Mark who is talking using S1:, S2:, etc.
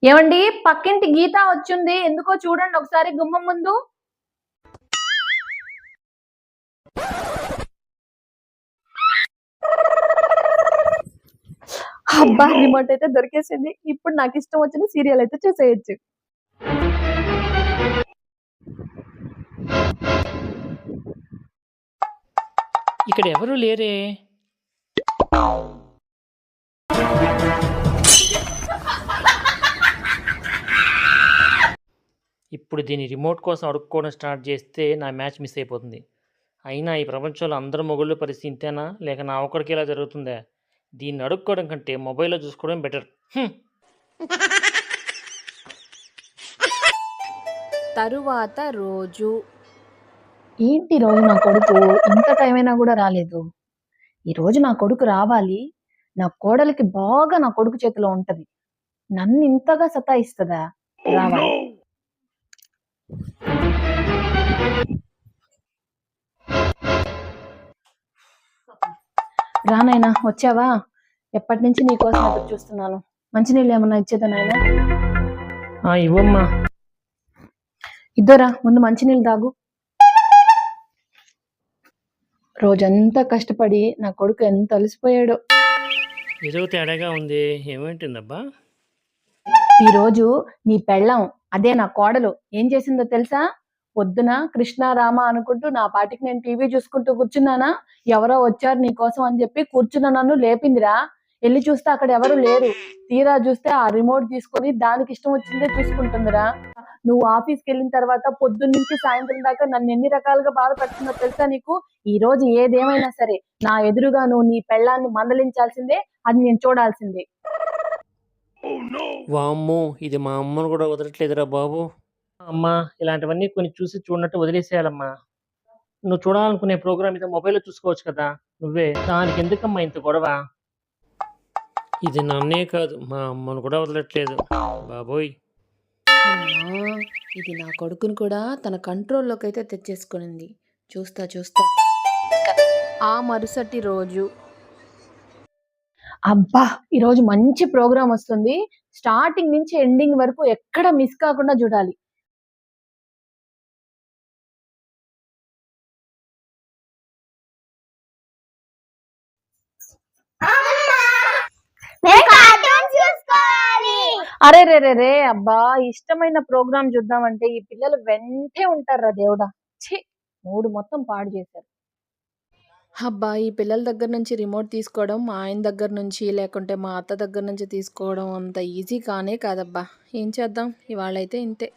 S1: ఏవండి పక్కింటి గీత వచ్చింది ఎందుకో చూడండి ఒకసారి గుమ్మం ముందు. అబ్బా రిమోట్ అయితే దొరికేసింది. ఇప్పుడు నాకు ఇష్టం వచ్చిన సీరియల్ అయితే చూసేయచ్చు.
S2: ఇక్కడ ఎవరు లేరే. ఇప్పుడు దీని రిమోట్ కోసం అడుక్కోవడం స్టార్ట్ చేస్తే నా మ్యాచ్ మిస్ అయిపోతుంది. అయినా ఈ ప్రపంచంలో అందరు మొగుళ్ళు పరిస్థితి ఇంతేనా, లేక నా ఒక్కడికి ఇలా జరుగుతుందా? దీన్ని అడుక్కోవడం కంటే మొబైల్లో చూసుకోవడం బెటర్.
S1: తరువాత రోజు ఏంటి రోజు నా కొడుకు ఇంత టైం అయినా కూడా రాలేదు. ఈ రోజు నా కొడుకు రావాలి. నా కోడలికి బాగా నా కొడుకు చేతిలో ఉంటది. నన్ను ఇంతగా సతాయిస్తుందా? రావాలి. రానైనా వచ్చావా? ఎప్పటి నుంచి నీ కోసం ఎదురు చూస్తున్నాను. మంచినీళ్ళు ఏమన్నా ఇచ్చేదా నాయనా?
S2: ఇవ్వమ్మా.
S1: ఇద్దరా ముందు మంచినీళ్ళు తాగు. రోజంతా కష్టపడి నా కొడుకు ఎంత అలసిపోయాడో.
S2: ఏదో తేడాగా ఉంది, ఏమేంటిందబ్బా?
S1: ఈరోజు నీ పెళ్ళాం, అదే నా కోడలు ఏం చేసిందో తెలుసా? పొద్దున కృష్ణ రామ అనుకుంటూ నా పాటికి నేను టీవీ చూసుకుంటూ కూర్చున్నానా, ఎవరో వచ్చారు నీ కోసం అని చెప్పి కూర్చున్న నన్ను లేపిందిరా. వెళ్ళి చూస్తే అక్కడ ఎవరు లేరు. తీరా చూస్తే ఆ రిమోట్ తీసుకొని దానికి ఇష్టం వచ్చిందే చూసుకుంటుందిరా. నువ్వు ఆఫీస్కి వెళ్ళిన తర్వాత పొద్దున్న నుంచి సాయంత్రం దాకా నన్ను ఎన్ని రకాలుగా బాధపడుతుందో తెలుసా నీకు? ఈ రోజు ఏదేమైనా సరే నా ఎదురుగా నువ్వు నీ పెళ్ళాన్ని మందలించాల్సిందే, అది నేను చూడాల్సిందే.
S2: వామ్మో, ఇది మా అమ్మను కూడా వదలట్లేదురా బాబు. అమ్మా, ఇలాంటివన్నీ కొన్ని చూసి చూడనట్టు వదిలేసేయాలమ్మా. నువ్వు చూడాలనుకునే ప్రోగ్రామ్ ఇది మొబైల్లో చూసుకోవచ్చు కదా. నువ్వే దానికి ఎందుకమ్మా ఇంత గొడవ? ఇది నన్నే కాదు, మా అమ్మను కూడా వదలట్లేదు బాబోయ్.
S1: ఇది నా కొడుకుని కూడా తన కంట్రోల్లోకి అయితే తెచ్చేసుకునింది. చూస్తా చూస్తా. ఆ మరుసటి రోజు అబ్బా ఈరోజు మంచి ప్రోగ్రామ్ వస్తుంది. స్టార్టింగ్ నుంచి ఎండింగ్ వరకు ఎక్కడ మిస్ కాకుండా చూడాలి. అరే రే రే రే అబ్బా ఇష్టమైన ప్రోగ్రామ్ చూద్దామంటే ఈ పిల్లలు వెంటే ఉంటారా దేవుడా. ఛీ, మూడు మొత్తం పాడు చేశారు. అబ్బా ఈ పిల్లల దగ్గర నుంచి రిమోట్ తీసుకోవడం, మా ఆయన దగ్గర నుంచి లేకుంటే మా అత్త దగ్గర నుంచి తీసుకోవడం అంత ఈజీ కానే కాదబ్బా. ఏం చేద్దాం, ఇవాళైతే ఇంతే.